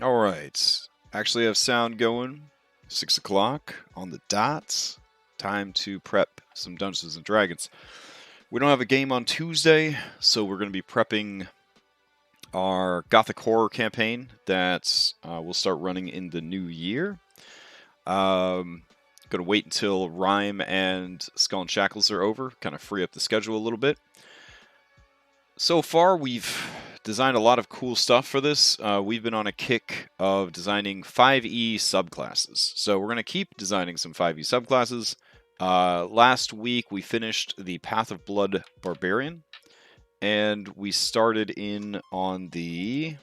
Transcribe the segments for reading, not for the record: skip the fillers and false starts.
Alright. Actually have sound going. 6 o'clock on the dot. Time to prep some Dungeons and Dragons. We don't have a game on Tuesday, so we're going to be prepping our Gothic Horror campaign that we'll start running in the new year. Going to wait until Rhyme and Skull and Shackles are over, kind of free up the schedule a little bit. So far, we've designed a lot of cool stuff for this. We've been on a kick of designing 5e subclasses. So we're going to keep designing some 5e subclasses. Last week, we finished the Path of Blood Barbarian. And we started in on the...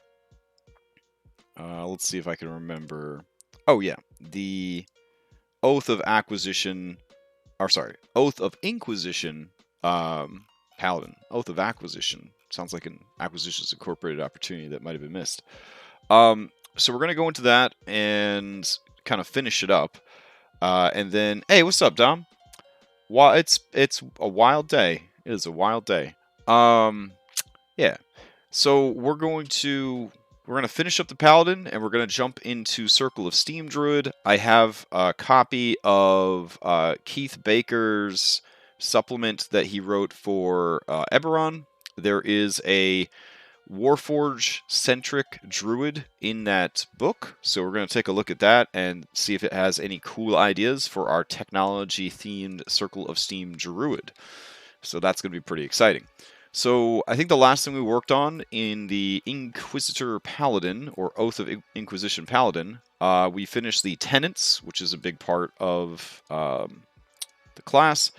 let's see if I can remember. Oh, yeah. The Oath of Acquisition... Oath of Inquisition Paladin. Oath of Acquisition. Sounds like an Acquisitions Incorporated opportunity that might have been missed. So we're going to go into that and kind of finish it up. And then... Hey, what's up, Dom? It's a wild day. It is a wild day. Yeah. So we're going to finish up the Paladin, and we're going to jump into Circle of Steam Druid. I have a copy of Keith Baker's supplement that he wrote for Eberron. There is a Warforge-centric Druid in that book, so we're going to take a look at that and see if it has any cool ideas for our technology-themed Circle of Steam Druid. So that's going to be pretty exciting. So I think the last thing we worked on in the Inquisitor Paladin, or Oath of Inquisition Paladin, we finished the Tenants, which is a big part of the class.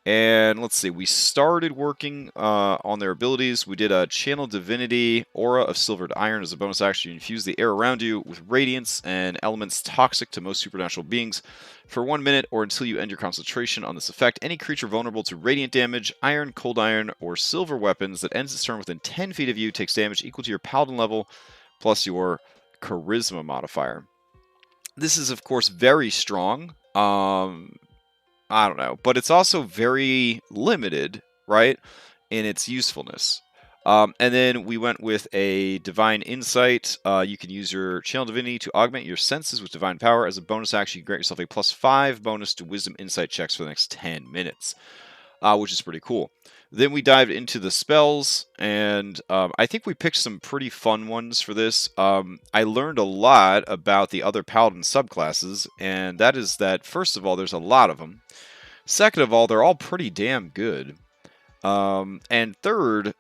And let's see, we started working on their abilities. We did a Channel Divinity, Aura of Silvered Iron as a bonus action. You infuse the air around you with radiance and elements toxic to most supernatural beings. For 1 minute or until you end your concentration on this effect, any creature vulnerable to radiant damage, iron, cold iron, or silver weapons that ends its turn within 10 feet of you takes damage equal to your paladin level plus your charisma modifier. This is, of course, very strong. I don't know, but it's also very limited, right, in its usefulness. And then we went with a Divine Insight. You can use your Channel Divinity to augment your senses with Divine Power. As a bonus action, you grant yourself a +5 bonus to Wisdom Insight checks for the next 10 minutes, which is pretty cool. Then we dived into the spells, and I think we picked some pretty fun ones for this. I learned a lot about the other Paladin subclasses, and that is that, first of all, there's a lot of them. Second of all, they're all pretty damn good. And third,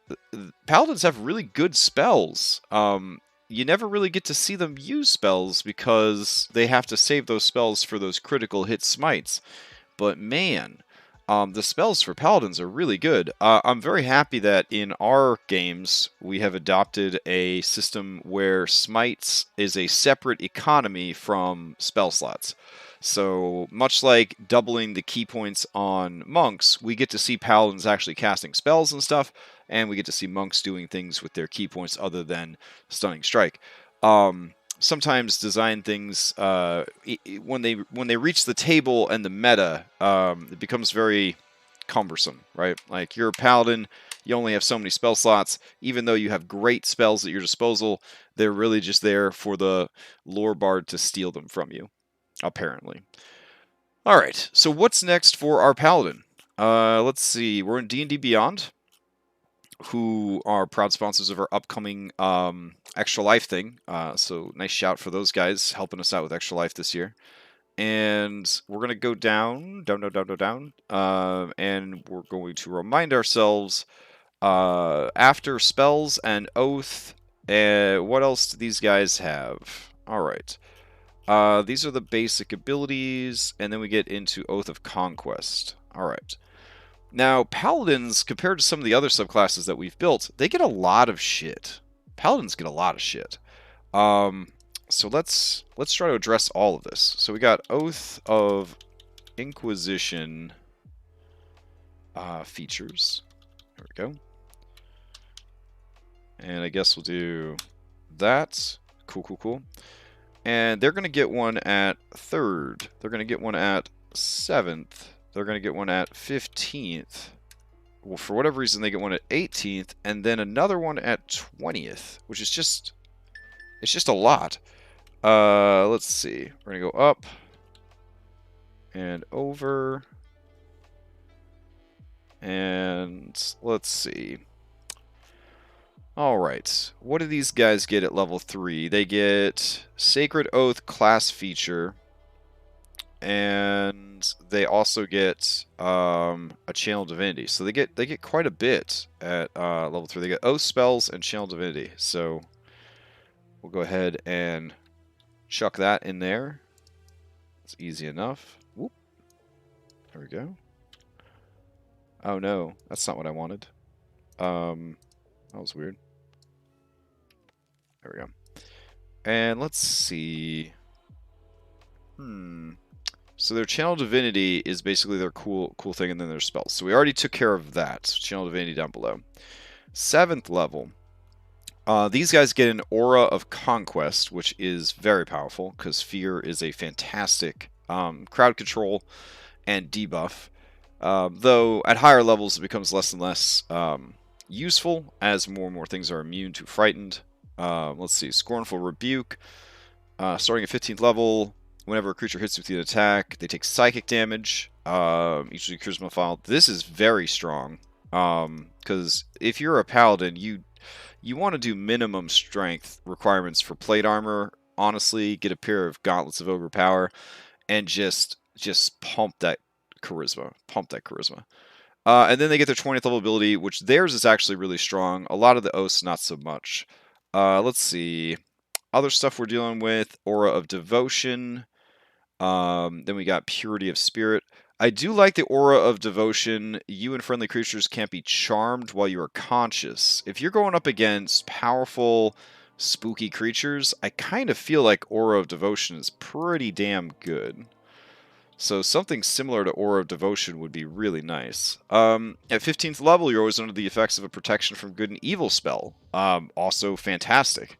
Paladins have really good spells. You never really get to see them use spells because they have to save those spells for those critical hit smites. But man, the spells for Paladins are really good. I'm very happy that in our games we have adopted a system where smites is a separate economy from spell slots. So, much like doubling the key points on monks, we get to see paladins actually casting spells and stuff, and we get to see monks doing things with their key points other than Stunning Strike. Sometimes design things, when they reach the table and the meta, it becomes very cumbersome, right? Like, you're a paladin, you only have so many spell slots. Even though you have great spells at your disposal, they're really just there for the lore bard to steal them from you. Apparently. Alright, so what's next for our Paladin? Let's see, we're in D&D Beyond, who are proud sponsors of our upcoming Extra Life thing. So nice shout for those guys helping us out with Extra Life this year. And we're going to go down, and we're going to remind ourselves, after spells and oath, what else do these guys have? Alright. These are the basic abilities, and then we get into Oath of Conquest. Alright. Now, Paladins, compared to some of the other subclasses that we've built, they get a lot of shit. Paladins get a lot of shit. So let's try to address all of this. So we got Oath of Inquisition features. There we go. And I guess we'll do that. Cool. And they're going to get one at 3rd. They're going to get one at 7th. They're going to get one at 15th. Well, for whatever reason, they get one at 18th. And then another one at 20th. Which is just It's just a lot. Let's see. We're going to go up and over. And let's see. All right. What do these guys get at level 3? They get Sacred Oath class feature. And they also get a Channel Divinity. So they get quite a bit at level 3. They get Oath spells and Channel Divinity. So we'll go ahead and chuck that in there. It's easy enough. Whoop. There we go. Oh no, that's not what I wanted. That was weird. There we go. And let's see. So their Channel Divinity is basically their cool thing, and then their spells. So we already took care of that. Channel Divinity down below. 7th level. These guys get an Aura of Conquest, which is very powerful, because Fear is a fantastic crowd control and debuff. Though at higher levels it becomes less and less useful as more and more things are immune to Frightened. Let's see, Scornful Rebuke. Starting at 15th level, whenever a creature hits with an attack, they take psychic damage. Each of the charisma file. This is very strong, because if you're a paladin, you want to do minimum strength requirements for plate armor. Honestly, get a pair of gauntlets of ogre power, and just pump that charisma. And then they get their 20th level ability, which theirs is actually really strong. A lot of the oaths, not so much. Let's see. Other stuff we're dealing with. Aura of Devotion. Then we got Purity of Spirit. I do like the Aura of Devotion. You and friendly creatures can't be charmed while you are conscious. If you're going up against powerful, spooky creatures, I kind of feel like Aura of Devotion is pretty damn good. So something similar to Aura of Devotion would be really nice. At 15th level, you're always under the effects of a protection from good and evil spell. Also fantastic.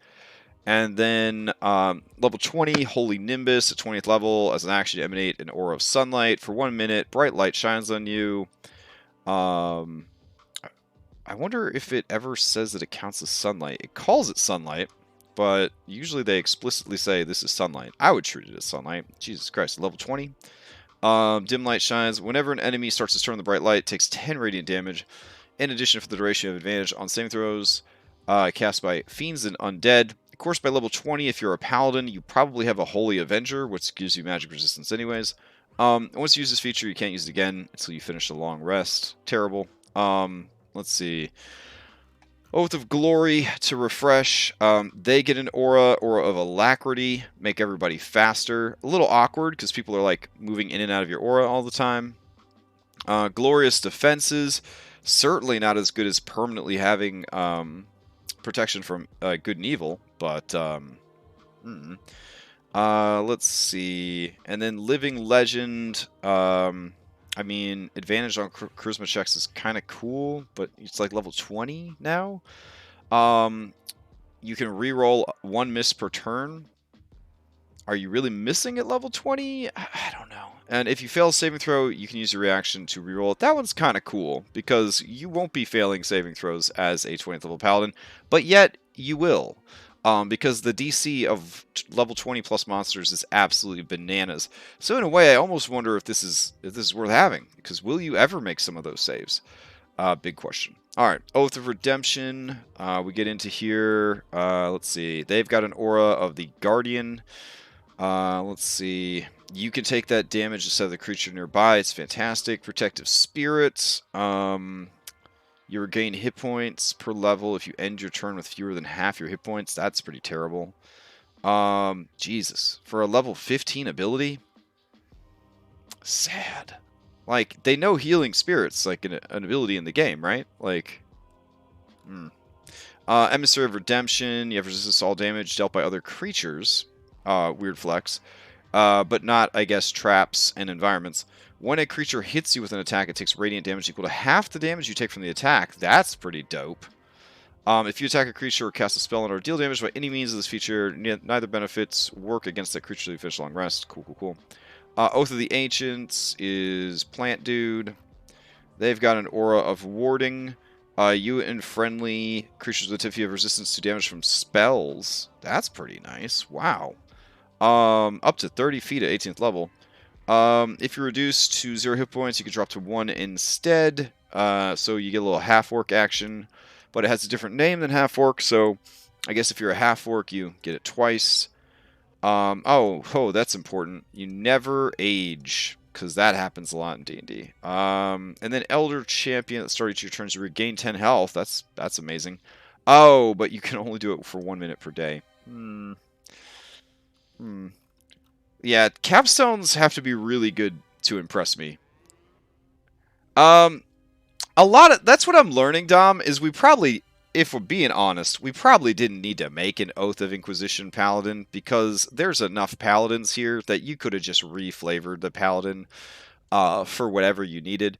And then level 20, Holy Nimbus at 20th level. As an action, emanate an aura of sunlight. For 1 minute, bright light shines on you. I wonder if it ever says that it counts as sunlight. It calls it sunlight, but usually they explicitly say this is sunlight. I would treat it as sunlight. Jesus Christ, level 20. Dim light shines. Whenever an enemy starts to turn the bright light, it takes 10 radiant damage. In addition, for the duration of advantage on saving throws, cast by fiends and undead. Of course, by level 20, if you're a paladin, you probably have a Holy Avenger, which gives you magic resistance anyways. Once you use this feature, you can't use it again until you finish a long rest. Terrible. Let's see. Oath of Glory to refresh. They get an aura of Alacrity, make everybody faster. A little awkward because people are like moving in and out of your aura all the time. Glorious Defenses, certainly not as good as permanently having protection from good and evil, but let's see. And then Living Legend. I mean, advantage on charisma checks is kind of cool, but it's like level 20 now. You can reroll 1 miss per turn. Are you really missing at level 20? I don't know. And if you fail a saving throw, you can use your reaction to reroll it. That one's kind of cool, because you won't be failing saving throws as a 20th level paladin, but yet you will. Because the DC of level 20 plus monsters is absolutely bananas. So in a way, I almost wonder if this is worth having, because will you ever make some of those saves? Big question. All right, Oath of Redemption. We get into here. Let's see. They've got an aura of the Guardian. Let's see. You can take that damage instead of the creature nearby. It's fantastic. Protective Spirit. You regain hit points per level if you end your turn with fewer than half your hit points. That's pretty terrible. Jesus. For a level 15 ability? Sad. Like, they know Healing Spirit's like an ability in the game, right? Like, Emissary of Redemption. You have resistance to all damage dealt by other creatures. Weird flex. But not, I guess, traps and environments. When a creature hits you with an attack, it takes radiant damage equal to half the damage you take from the attack. That's pretty dope. If you attack a creature or cast a spell or deal damage by any means of this feature, neither benefits work against that creature till you finish a long rest. Cool. Oath of the Ancients is Plant Dude. They've got an aura of warding. You and friendly creatures with Tiffy have resistance to damage from spells. That's pretty nice. Wow. Up to 30 feet at 18th level. If you're reduced to 0 hit points, you can drop to 1 instead. So you get a little half-orc action, but it has a different name than half-orc, so I guess if you're a half-orc, you get it twice. Oh, that's important. You never age, because that happens a lot in D&D. And then Elder Champion, at the start of your turns, you regain 10 health. That's amazing. Oh, but you can only do it for 1 minute per day. Yeah, capstones have to be really good to impress me. That's what I'm learning, Dom, is we probably, if we're being honest, we probably didn't need to make an Oath of Inquisition Paladin, because there's enough Paladins here that you could have just reflavored the Paladin for whatever you needed.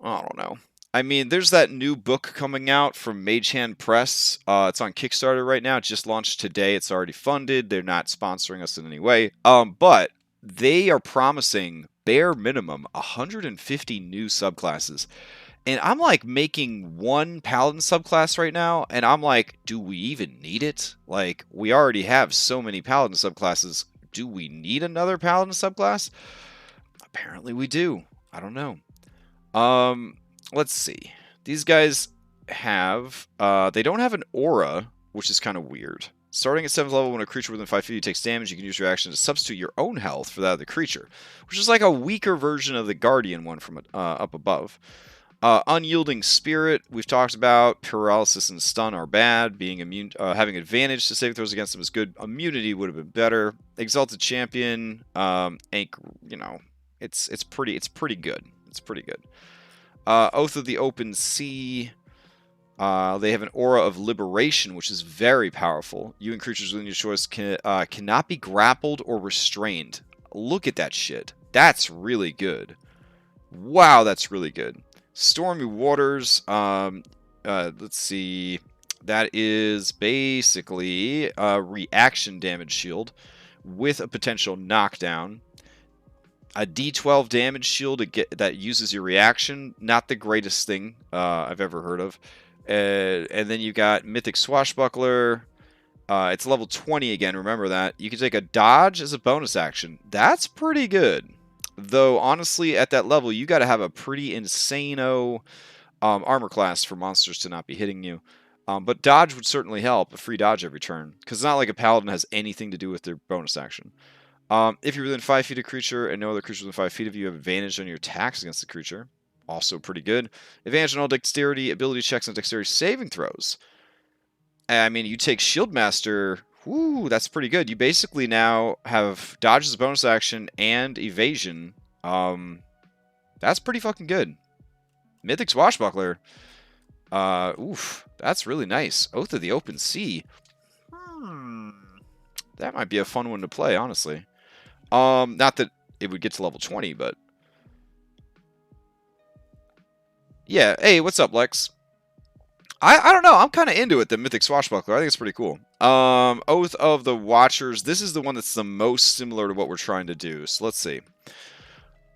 I don't know. I mean, there's that new book coming out from Mage Hand Press. It's on Kickstarter right now. It just launched today. It's already funded. They're not sponsoring us in any way. But they are promising, bare minimum, 150 new subclasses. And I'm like making one Paladin subclass right now, and I'm like, do we even need it? Like, we already have so many Paladin subclasses. Do we need another Paladin subclass? Apparently we do. I don't know. Let's see. These guys have, they don't have an aura, which is kind of weird. Starting at 7th level, when a creature within 5 feet takes damage, you can use your action to substitute your own health for that of the creature, which is like a weaker version of the Guardian one from up above. Unyielding Spirit, we've talked about. Paralysis and Stun are bad. Being immune, having advantage to saving throws against them is good. Immunity would have been better. Exalted Champion, you know, it's pretty good. It's pretty good. Oath of the Open Sea. They have an aura of liberation, which is very powerful. You and creatures within your choice cannot be grappled or restrained. Look at that shit. That's really good. Wow, that's really good. Stormy Waters. Let's see. That is basically a reaction damage shield with a potential knockdown. A D12 damage shield that uses your reaction. Not the greatest thing I've ever heard of. And then you got Mythic Swashbuckler. It's level 20 again, remember that. You can take a dodge as a bonus action. That's pretty good. Though, honestly, at that level, you got to have a pretty insane-o armor class for monsters to not be hitting you. But dodge would certainly help, a free dodge every turn. Because it's not like a paladin has anything to do with their bonus action. If you're within 5 feet of a creature and no other creature within 5 feet of you have advantage on your attacks against the creature. Also pretty good. Advantage on all dexterity, ability checks, and dexterity saving throws. I mean, you take Shieldmaster. Woo, that's pretty good. You basically now have dodge as a bonus action and evasion. That's pretty fucking good. Mythic Swashbuckler. Oof, that's really nice. Oath of the Open Sea. That might be a fun one to play, honestly. Not that it would get to level 20, but... Yeah, hey, what's up, Lex? I don't know. I'm kind of into it, the Mythic Swashbuckler. I think it's pretty cool. Oath of the Watchers. This is the one that's the most similar to what we're trying to do. So let's see.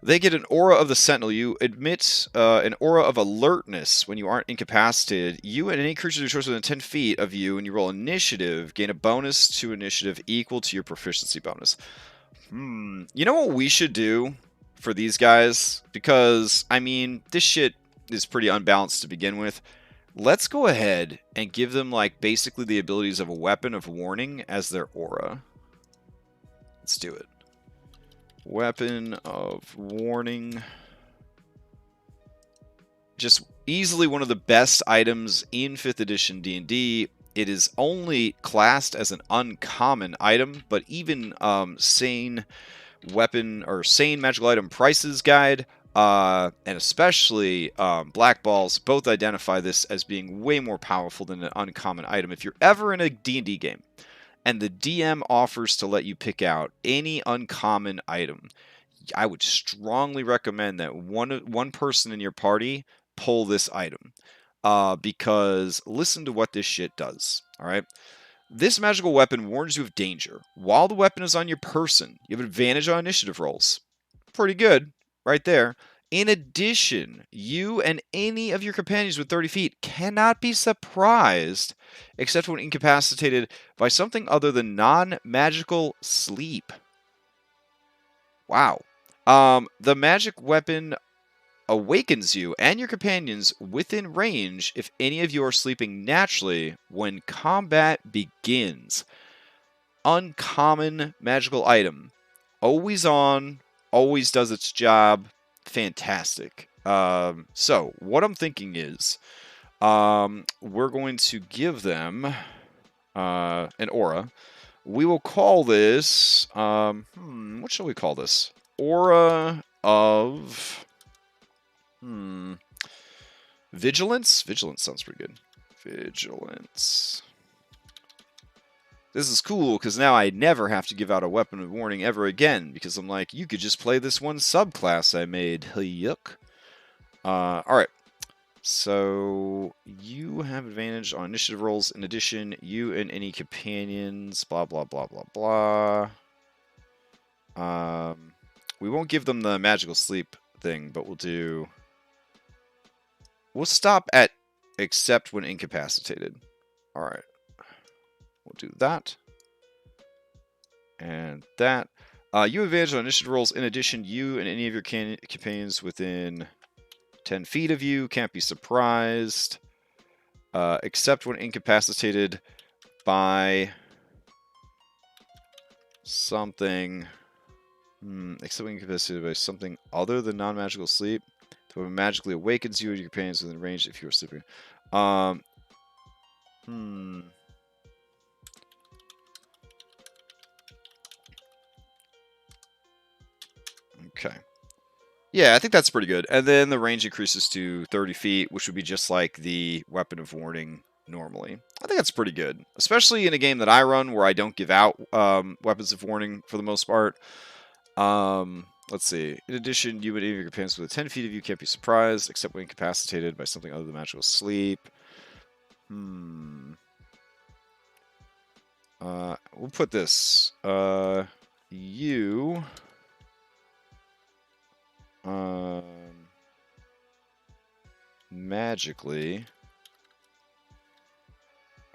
They get an aura of the Sentinel. You emit an aura of alertness when you aren't incapacitated. You and any creature of your choice within 10 feet of you, and you roll initiative, gain a bonus to initiative equal to your proficiency bonus. You know what we should do for these guys? Because, I mean, this shit is pretty unbalanced to begin with. Let's go ahead and give them, like, basically the abilities of a Weapon of Warning as their aura. Let's do it. Weapon of Warning. Just easily one of the best items in 5th edition D&D. It is only classed as an uncommon item, but even Sane Weapon or Sane Magical Item Prices Guide, and especially Black Balls, both identify this as being way more powerful than an uncommon item. If you're ever in a D&D game, and the DM offers to let you pick out any uncommon item, I would strongly recommend that one person in your party pull this item. Because listen to what this shit does, alright? This magical weapon warns you of danger. While the weapon is on your person, you have advantage on initiative rolls. Pretty good, right there. In addition, you and any of your companions with 30 feet cannot be surprised except when incapacitated by something other than non-magical sleep. Wow. The magic weapon awakens you and your companions within range if any of you are sleeping naturally when combat begins. Uncommon magical item. Always on, always does its job. Fantastic. So, what I'm thinking is we're going to give them an aura. We will call this, what shall we call this? Aura of, Vigilance? Vigilance sounds pretty good. Vigilance. This is cool, because now I never have to give out a weapon of warning ever again, because I'm like, you could just play this one subclass I made. Yuck. Alright. So, you have advantage on initiative rolls. In addition, you and any companions, blah, blah, blah, blah, blah. We won't give them the magical sleep thing, but we'll stop at except when incapacitated. Alright. We'll do that. And that. You have advantage on initiative rolls. In addition, you and any of your companions within 10 feet of you can't be surprised. Except when incapacitated by something. Except when incapacitated by something other than non-magical sleep. The weapon magically awakens you and your companions within range if you are sleeping. Okay. Yeah, I think that's pretty good. And then the range increases to 30 feet, which would be just like the weapon of warning normally. I think that's pretty good, especially in a game that I run where I don't give out weapons of warning for the most part. Let's see. In addition, you and any of your companions within 10 feet of you can't be surprised, except when incapacitated by something other than magical sleep. We'll put this. You... magically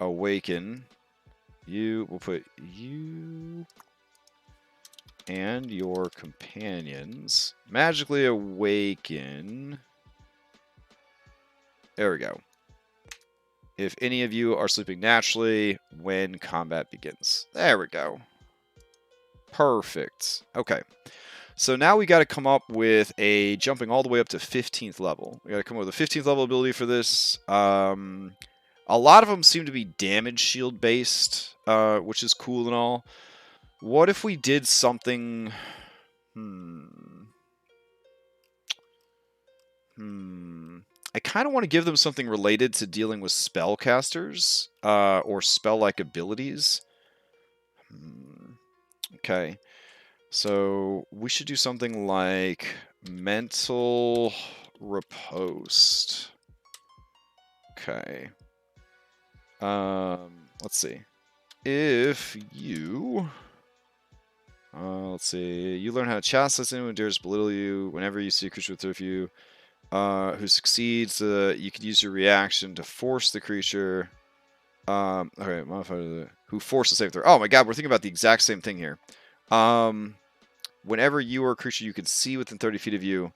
awaken you. We'll put you and your companions magically awaken. There we go. If any of you are sleeping naturally when combat begins. There we go. Perfect. Okay. So now we got to come up with a jumping all the way up to 15th level. We got to come up with a 15th level ability for this. A lot of them seem to be damage shield based, which is cool and all. What if we did something... I kind of want to give them something related to dealing with spellcasters, or spell-like abilities. Okay. So, we should do something like mental riposte. Okay. Let's see. If you... let's see. You learn how to chastise anyone who dares belittle you. Whenever you see a creature with a you who succeeds, you can use your reaction to force the creature... okay, modify who forces a save throw. Oh my god, we're thinking about the exact same thing here. Whenever you or a creature you can see within 30 feet of you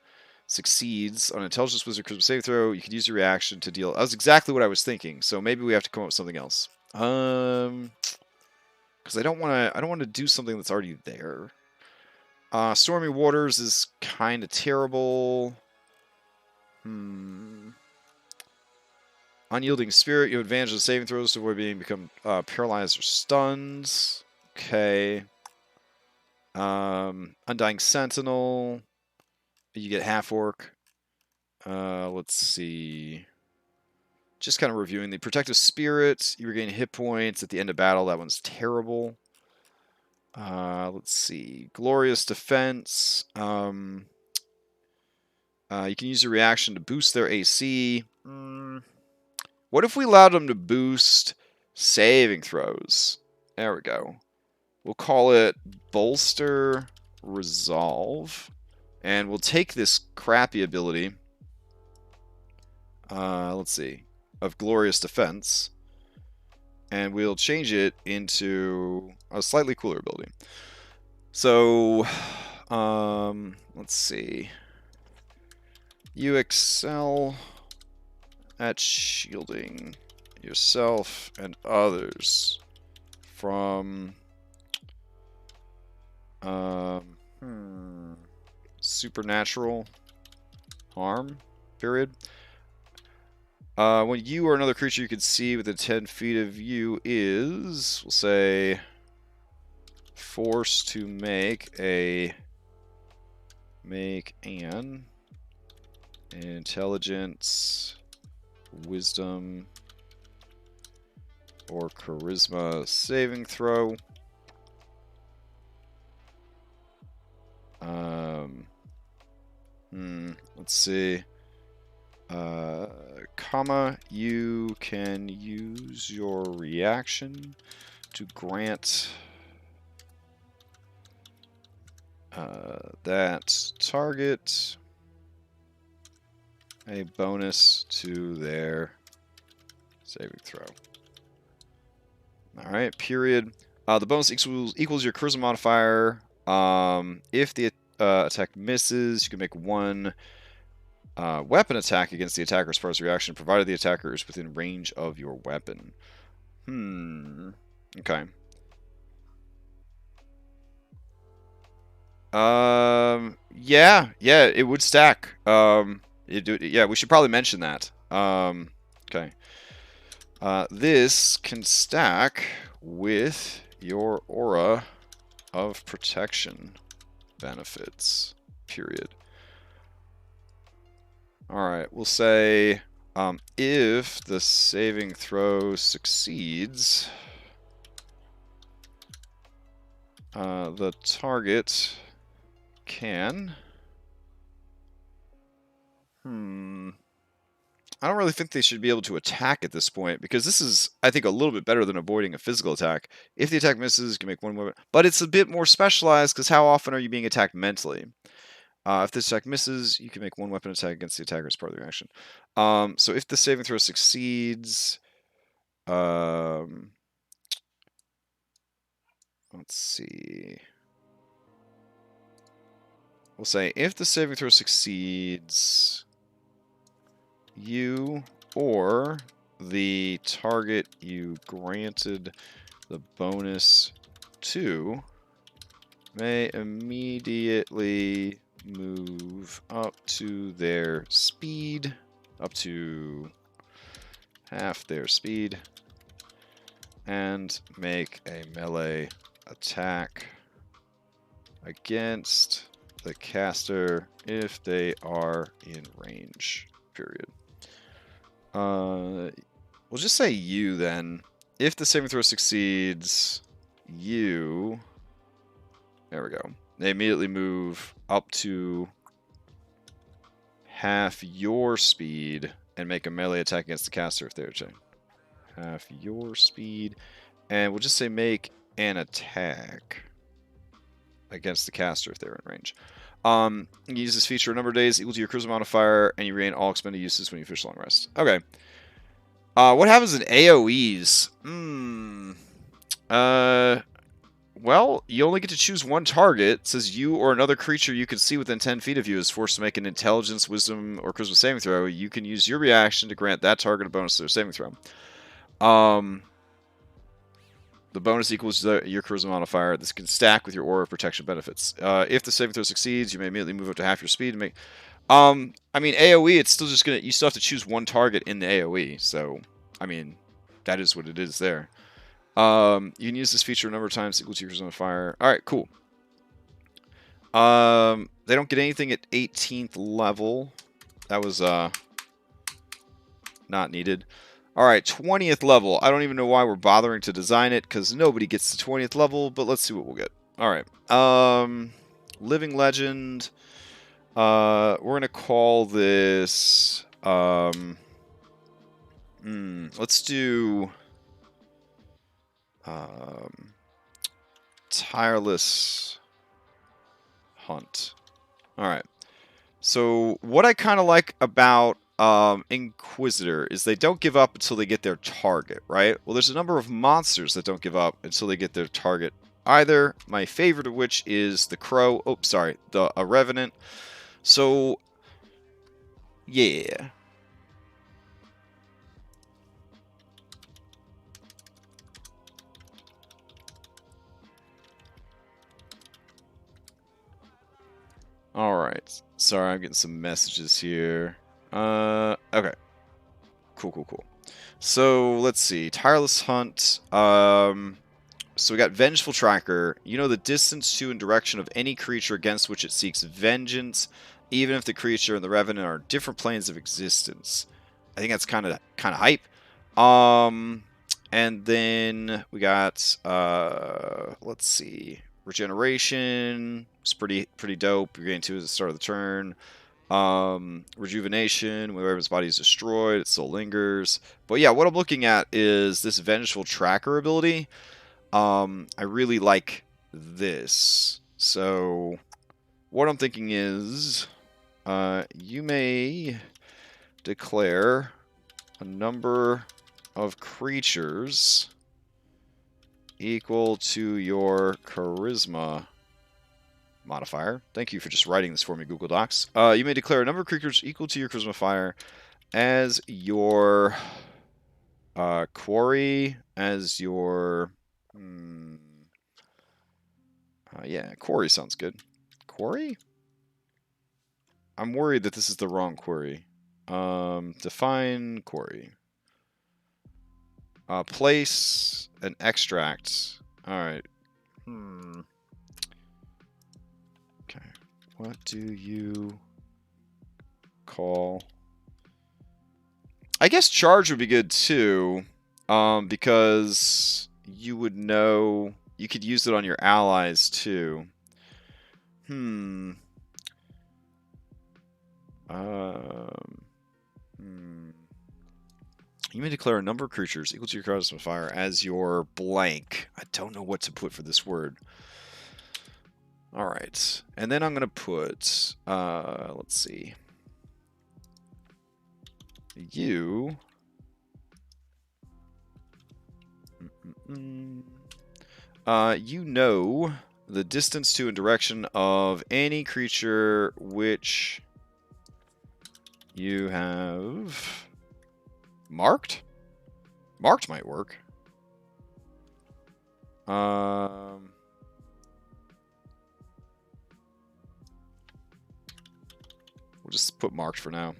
succeeds on an intelligence wizard charisma save throw, you can use your reaction to deal. That was exactly what I was thinking. So maybe we have to come up with something else. Because I don't want to do something that's already there. Stormy Waters is kind of terrible. Unyielding Spirit, you have advantage of saving throws to avoid become paralyzed or stunned. Okay. Undying Sentinel. You get half orc. Let's see. Just kind of reviewing the Protective Spirit. You regain hit points at the end of battle. That one's terrible. Let's see. Glorious Defense. You can use your reaction to boost their AC. What if we allowed them to boost saving throws? There we go. We'll call it Bolster Resolve. And we'll take this crappy ability, let's see, of Glorious Defense, and we'll change it into a slightly cooler ability. So, let's see. You excel at shielding yourself and others from supernatural harm, period. When you or another creature you can see within 10 feet of you is, we'll say, forced to make an intelligence, wisdom, or charisma saving throw. Let's see. You can use your reaction to grant that target a bonus to their saving throw. Alright, period. The bonus equals your charisma modifier. If the attack misses, you can make one weapon attack against the attacker's first reaction, provided the attacker is within range of your weapon. Okay. Yeah, it would stack. Yeah, we should probably mention that. Okay. This can stack with your aura of protection benefits, period. Alright, we'll say, if the saving throw succeeds, the target can... I don't really think they should be able to attack at this point, because this is, I think, a little bit better than avoiding a physical attack. If the attack misses, you can make one weapon. But it's a bit more specialized, because how often are you being attacked mentally? If this attack misses, you can make one weapon attack against the attacker as part of the reaction. So if the saving throw succeeds... let's see... We'll say, if the saving throw succeeds... You or the target you granted the bonus to may immediately move up to their speed, up to half their speed, and make a melee attack against the caster if they are in range, period. We'll just say you then. If the saving throw succeeds, you... There we go. They immediately move up to half your speed and make a melee attack against the caster if they're attacking. Half your speed. And we'll just say make an attack against the caster if they're in range. You can use this feature a number of days equal to your charisma modifier, and you regain all expended uses when you finish long rest. Okay. What happens in AoEs? Well, you only get to choose one target. It says you or another creature you can see within 10 feet of you is forced to make an intelligence, wisdom, or charisma saving throw. You can use your reaction to grant that target a bonus to their saving throw. The bonus equals your charisma modifier. This can stack with your aura of protection benefits. If the saving throw succeeds, you may immediately move up to half your speed and make... I mean, AoE, it's still just gonna... You still have to choose one target in the AoE, so... I mean, that is what it is there. You can use this feature a number of times equal to your charisma modifier. Alright, cool. They don't get anything at 18th level. That was, not needed. Alright, 20th level. I don't even know why we're bothering to design it, because nobody gets to 20th level, but let's see what we'll get. Alright. Living Legend. We're going to call this... let's do... Tireless Hunt. Alright. So, what I kind of like about Inquisitor is they don't give up until they get their target, right? Well, there's a number of monsters that don't give up until they get their target either. My favorite of which is the Crow. Oh, sorry, a Revenant. So, yeah. Alright. Sorry, I'm getting some messages here. Okay. Cool. So, let's see. Tireless Hunt. So we got Vengeful Tracker. You know the distance to and direction of any creature against which it seeks vengeance, even if the creature and the Revenant are different planes of existence. I think that's kind of hype. And then we got let's see, Regeneration. It's pretty dope. You're getting to at the start of the turn. Rejuvenation. Whenever his body is destroyed, it still lingers. But yeah, what I'm looking at is this Vengeful Tracker ability. I really like this. So, what I'm thinking is, you may declare a number of creatures equal to your charisma modifier. Thank you for just writing this for me, Google Docs. You may declare a number of creatures equal to your charisma modifier as your quarry, as your... yeah, quarry sounds good. Quarry? I'm worried that this is the wrong query. Define quarry. Place an extract. Alright. Okay. What do you call... I guess charge would be good too. Because you would know... You could use it on your allies too. You may declare a number of creatures equal to your charisma modifier as your blank. I don't know what to put for this word. Alright. And then I'm going to put, let's see. You... you know the distance to and direction of any creature which you have marked? Marked might work. We'll just put marked for now.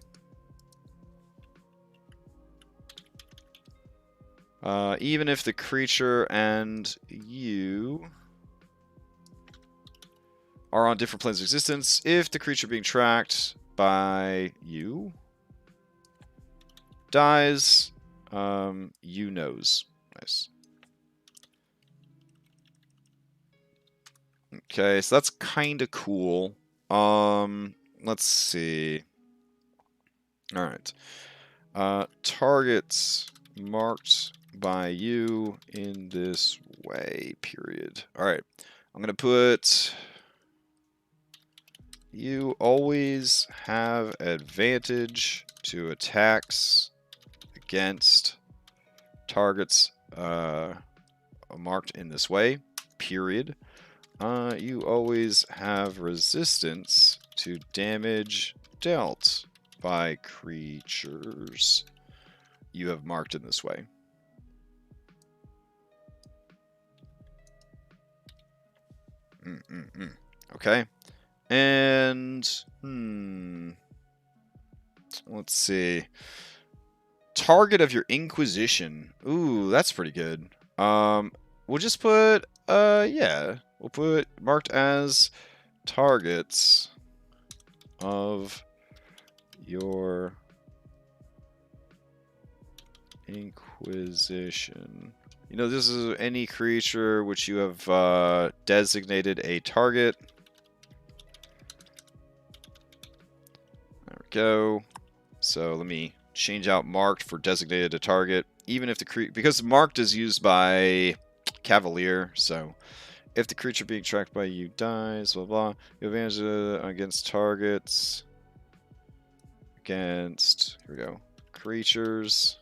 Even if the creature and you are on different planes of existence, if the creature being tracked by you dies, you knows. Nice. Okay, so that's kind of cool. Let's see. Alright. Targets marked by you in this way, period. Alright. I'm going to put... You always have advantage to attacks against targets marked in this way, period. You always have resistance to damage dealt by creatures you have marked in this way. Okay. And, let's see. Target of your Inquisition. Ooh, that's pretty good. We'll just put, yeah. We'll put marked as targets of your Inquisition. You know, this is any creature which you have designated a target. There we go. So let me change out marked for designated a target. Even if the because marked is used by Cavalier, so If the creature being tracked by you dies, blah blah. You have advantage against targets. Against, here we go, creatures.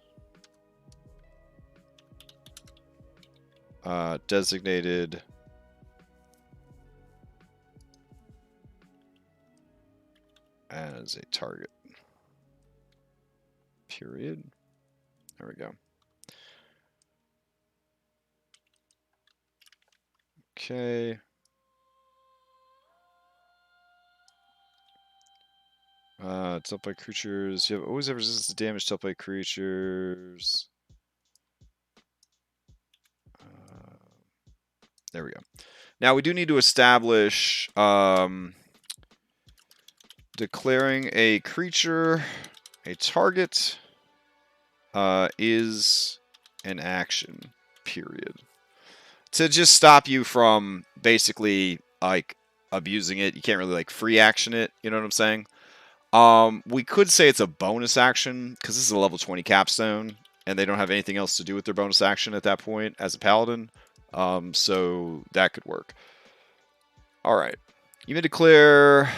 Designated as a target. Period. There we go. Okay. Dealt by creatures. You have always have resistance to damage dealt by creatures. There we go. Now we do need to establish declaring a creature a target is an action, period. To just stop you from basically like abusing it. You can't really like free action it, you know what I'm saying? We could say it's a bonus action because this is a level 20 capstone and they don't have anything else to do with their bonus action at that point as a paladin. So that could work. Alright. You may declare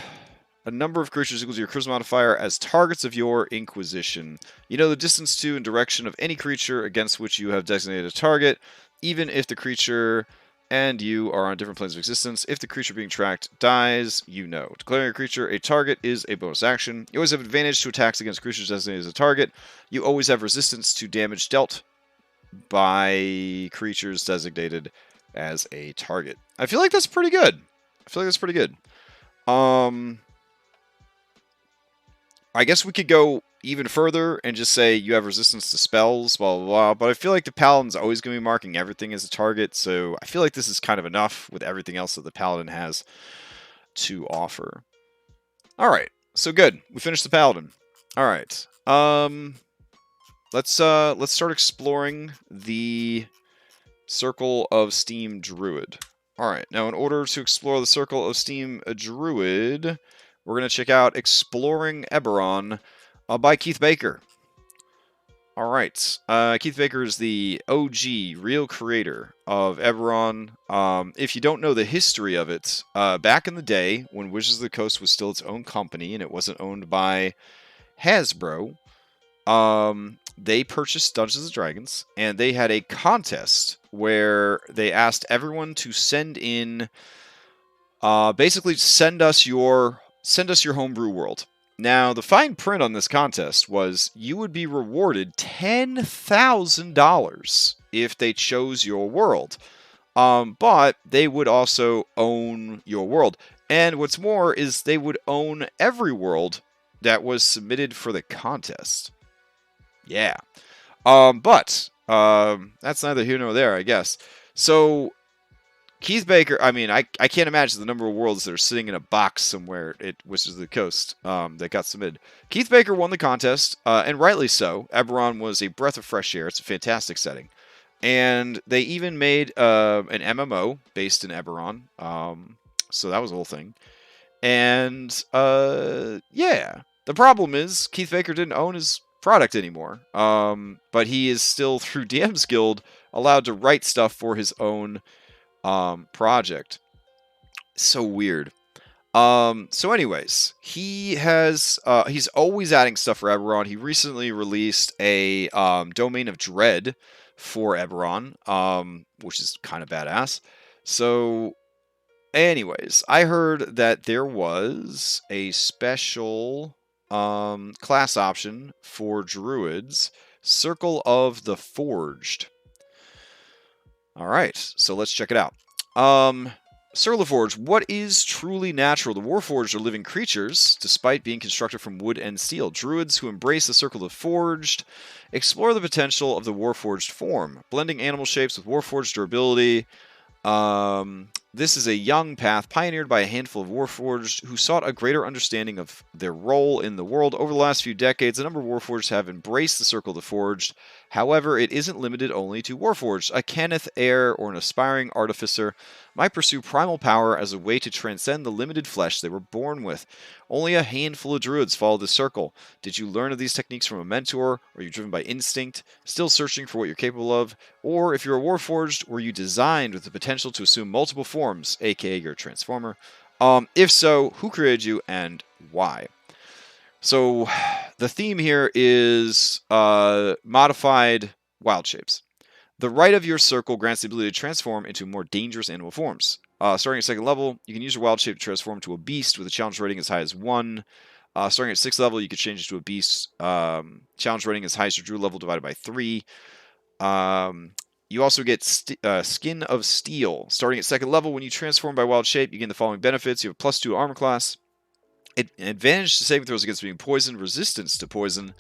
a number of creatures equal to your charisma modifier as targets of your Inquisition. You know the distance to and direction of any creature against which you have designated a target, even if the creature and you are on different planes of existence. If the creature being tracked dies, you know. Declaring a creature a target is a bonus action. You always have advantage to attacks against creatures designated as a target. You always have resistance to damage dealt by creatures designated as a target. I feel like that's pretty good. I guess we could go even further and just say you have resistance to spells, blah, blah, blah. But I feel like the Paladin's always going to be marking everything as a target, so I feel like this is kind of enough with everything else that the Paladin has to offer. Alright, so good. We finished the Paladin. Alright. Let's start exploring the Circle of Steam Druid. Alright, now in order to explore the Circle of Steam Druid, we're going to check out Exploring Eberron by Keith Baker. Alright, Keith Baker is the OG, real creator of Eberron. If you don't know the history of it, back in the day, when Wizards of the Coast was still its own company and it wasn't owned by Hasbro, they purchased Dungeons and Dragons, and they had a contest where they asked everyone to send in, basically send us your homebrew world. Now, the fine print on this contest was you would be rewarded $10,000 if they chose your world, but they would also own your world. And what's more is they would own every world that was submitted for the contest. Yeah. But that's neither here nor there, I guess. So Keith Baker, I mean, I can't imagine the number of worlds that are sitting in a box somewhere at Wizards of the Coast that got submitted. Keith Baker won the contest, and rightly so. Eberron was a breath of fresh air. It's a fantastic setting. And they even made an MMO based in Eberron. So that was the whole thing. And, yeah. The problem is, Keith Baker didn't own his product anymore. But he is still, through DM's Guild, allowed to write stuff for his own project. So weird. So anyways, he's always adding stuff for Eberron. He recently released a Domain of Dread for Eberron, which is kind of badass. So anyways, I heard that there was a special class option for Druids, Circle of the Forged. Alright, so let's check it out. Circle of the Forged. What is truly natural? The Warforged are living creatures, despite being constructed from wood and steel. Druids who embrace the Circle of the Forged explore the potential of the Warforged form, blending animal shapes with Warforged durability. This is a young path pioneered by a handful of Warforged who sought a greater understanding of their role in the world. Over the last few decades, a number of Warforged have embraced the Circle of the Forged. However, it isn't limited only to Warforged. A Kenneth heir or an aspiring artificer might pursue primal power as a way to transcend the limited flesh they were born with. Only a handful of Druids follow the Circle. Did you learn of these techniques from a mentor? Are you driven by instinct, still searching for what you're capable of? Or if you're a Warforged, were you designed with the potential to assume multiple forms forms, aka your transformer? If so, who created you and why? So the theme here is modified wild shapes. The right of your circle grants the ability to transform into more dangerous animal forms. Starting at 2nd level, you can use your wild shape to transform to a beast with a challenge rating as high as 1. Starting at 6th level, you can change it to a beast. Challenge rating as high as your druid level divided by 3. You also get Skin of Steel. Starting at 2nd level, when you transform by wild shape, you gain the following benefits. You have +2 armor class, advantage to saving throws against being poisoned, resistance to poison.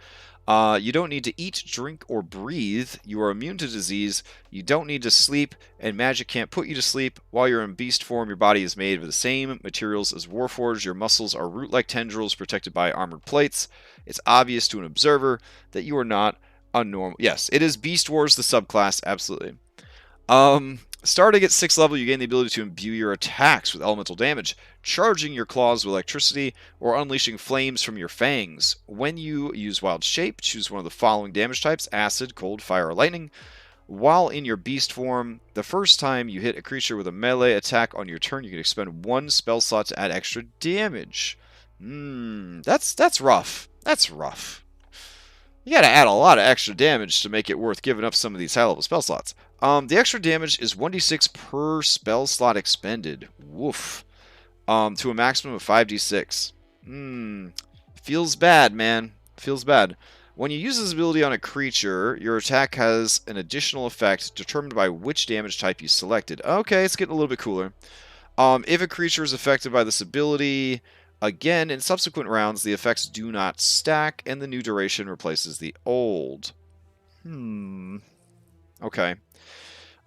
You don't need to eat, drink, or breathe. You are immune to disease. You don't need to sleep, and magic can't put you to sleep. While you're in beast form, your body is made of the same materials as Warforged. Your muscles are root-like tendrils protected by armored plates. It's obvious to an observer that you are not a normal... Yes, it is Beast Wars, the subclass, absolutely. Starting at 6th level, you gain the ability to imbue your attacks with elemental damage, charging your claws with electricity, or unleashing flames from your fangs. When you use Wild Shape, choose one of the following damage types: Acid, Cold, Fire, or Lightning. While in your beast form, the first time you hit a creature with a melee attack on your turn, you can expend 1 spell slot to add extra damage. That's rough. That's rough. You gotta add a lot of extra damage to make it worth giving up some of these high-level spell slots. The extra damage is 1d6 per spell slot expended. Woof. To a maximum of 5d6. Feels bad, man. Feels bad. When you use this ability on a creature, your attack has an additional effect determined by which damage type you selected. Okay, it's getting a little bit cooler. If a creature is affected by this ability, again, in subsequent rounds, the effects do not stack, and the new duration replaces the old. Okay.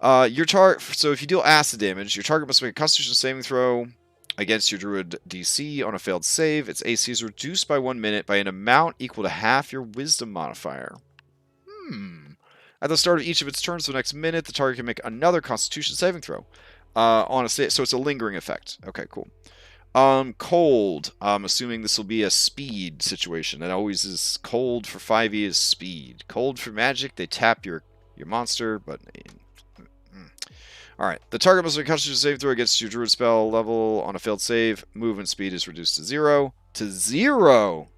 So if you deal acid damage, your target must make a Constitution saving throw against your Druid DC. On a failed save, its AC is reduced by 1 minute by an amount equal to half your Wisdom modifier. At the start of each of its turns for the next minute, the target can make another Constitution saving throw. So it's a lingering effect. Okay, cool. Cold. I'm assuming this will be a speed situation. It always is. Cold for 5e is speed. Cold for magic, they tap your monster, but... Alright, the target must make a Constitution saving throw against your Druid spell level. On a failed save, movement speed is reduced to 0. To 0!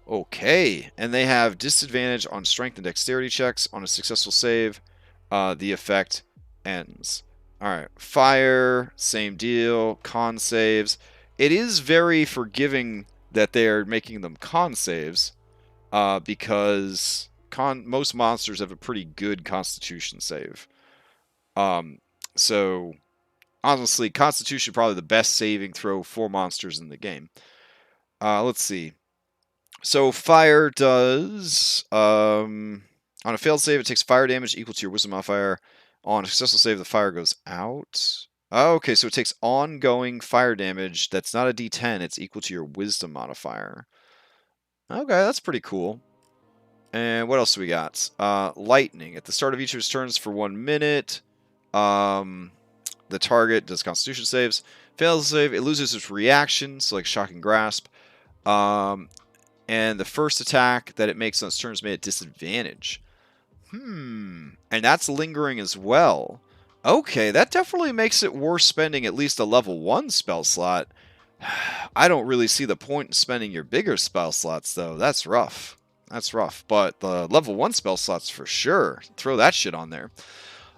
Okay, and they have disadvantage on strength and dexterity checks. On a successful save, the effect ends. Alright, fire, same deal. Con saves. It is very forgiving that they're making them con saves, because most monsters have a pretty good Constitution save. So, honestly, Constitution probably the best saving throw for monsters in the game. Let's see. So, fire does... on a failed save, it takes fire damage equal to your Wisdom modifier. On a successful save, the fire goes out. Oh, okay, so it takes ongoing fire damage. That's not a d10. It's equal to your Wisdom modifier. Okay, that's pretty cool. And what else do we got? Lightning. At the start of each of his turns for 1 minute... the target does Constitution saves. Fails to save, it loses its reaction, so like Shocking Grasp. And the first attack that it makes on its turn is made at disadvantage. And that's lingering as well. Okay, that definitely makes it worth spending at least a level 1 spell slot. I don't really see the point in spending your bigger spell slots, though. That's rough. That's rough. But the level 1 spell slots for sure. Throw that shit on there.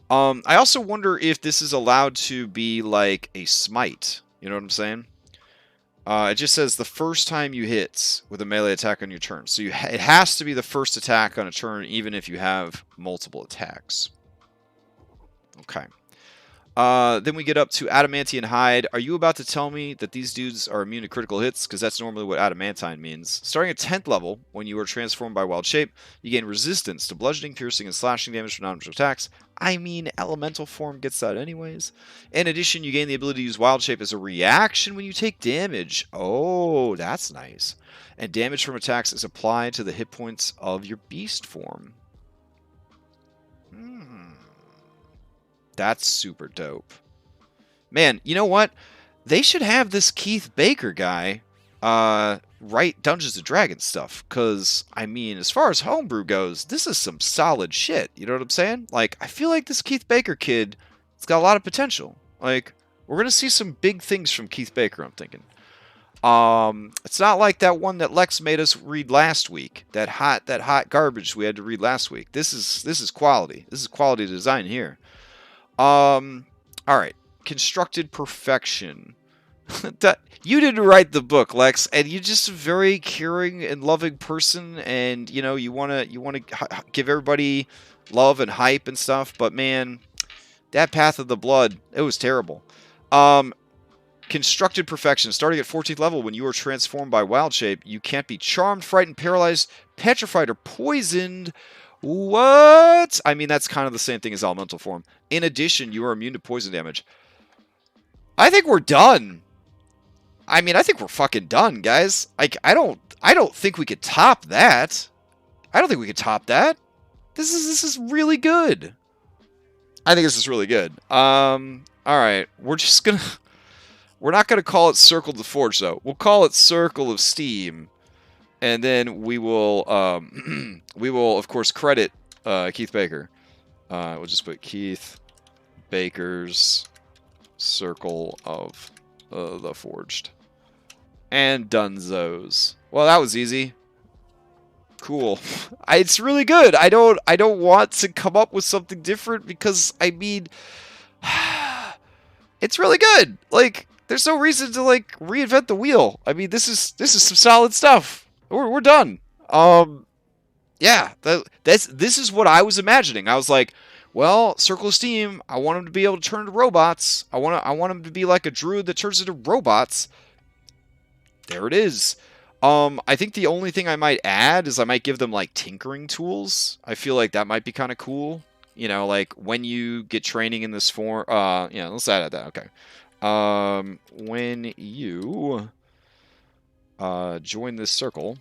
I also wonder if this is allowed to be like a smite. You know what I'm saying? It just says the first time you hit with a melee attack on your turn. So it has to be the first attack on a turn, even if you have multiple attacks. Okay. Then we get up to Adamantine Hide. Are you about to tell me that these dudes are immune to critical hits? Because that's normally what Adamantine means. Starting at 10th level, when you are transformed by Wild Shape, you gain resistance to bludgeoning, piercing, and slashing damage from non-magical attacks. I mean, elemental form gets that anyways. In addition, you gain the ability to use Wild Shape as a reaction when you take damage. Oh, that's nice. And damage from attacks is applied to the hit points of your beast form. That's super dope. Man, you know what? They should have this Keith Baker guy write Dungeons and Dragons stuff. Because, I mean, as far as Homebrew goes, this is some solid shit. You know what I'm saying? Like, I feel like this Keith Baker kid has got a lot of potential. Like, We're going to see some big things from Keith Baker, I'm thinking. It's not like that one that Lex made us read last week. That hot garbage we had to read last week. This is quality. This is quality design here. All right. Constructed perfection. You didn't write the book, Lex, and you're just a very caring and loving person, and you know you wanna give everybody love and hype and stuff. But man, that Path of the Blood, it was terrible. Constructed perfection. Starting at 14th level, when you are transformed by wild shape, you can't be charmed, frightened, paralyzed, petrified, or poisoned. What? I mean, that's kind of the same thing as elemental form. In addition, you are immune to poison damage. I think we're done. I mean, I think we're fucking done, guys. Like, I don't think we could top that. I don't think we could top that. This is really good. I think this is really good. All right. We're not gonna call it Circle to Forge though. We'll call it Circle of Steam, and then we will of course credit Keith Baker. We'll just put Keith Baker's Circle of the Forged. And Dunzos. Well, that was easy. Cool. It's really good. I don't want to come up with something different because I mean it's really good. Like, there's no reason to like reinvent the wheel. I mean, this is some solid stuff. We're done. Yeah, this is what I was imagining. I was like, well, Circle of Steam, I want them to be able to turn into robots. I want them to be like a druid that turns into robots. There it is. I think the only thing I might add is I might give them like tinkering tools. I feel like that might be kind of cool. You know, like when you get training in this form, yeah, let's add that. Okay. When you join this circle,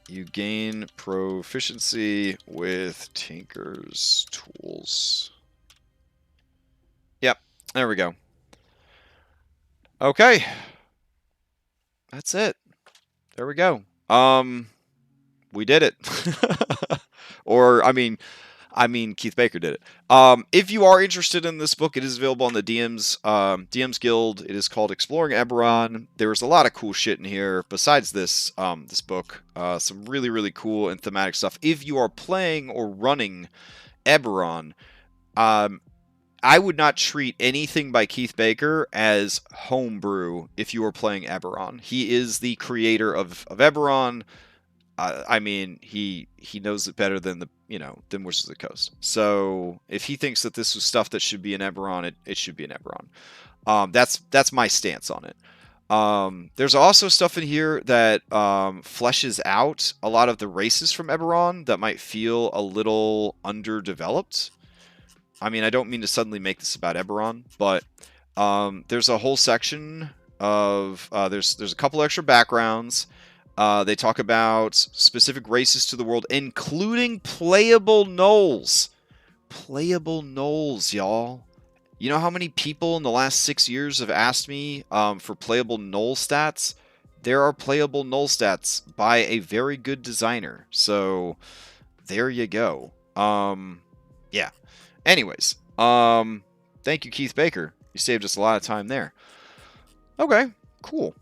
you gain proficiency with Tinker's tools. Yep, there we go. Okay. That's it. There we go. We did it. Or, I mean, Keith Baker did it. If you are interested in this book, it is available on the DM's Guild. It is called Exploring Eberron. There's a lot of cool shit in here besides this this book. Some really, really cool and thematic stuff. If you are playing or running Eberron, I would not treat anything by Keith Baker as homebrew if you are playing Eberron. He is the creator of Eberron. I mean, he knows it better than than Wizards of the Coast. So if he thinks that this was stuff that should be in Eberron, it should be in Eberron. That's my stance on it. There's also stuff in here that fleshes out a lot of the races from Eberron that might feel a little underdeveloped. I mean, I don't mean to suddenly make this about Eberron, but there's a whole section of there's a couple extra backgrounds. They talk about specific races to the world, including playable gnolls. Playable gnolls, y'all. You know how many people in the last 6 years have asked me for playable gnoll stats? There are playable gnoll stats by a very good designer. So, there you go. Yeah. Anyways, thank you, Keith Baker. You saved us a lot of time there. Okay, cool.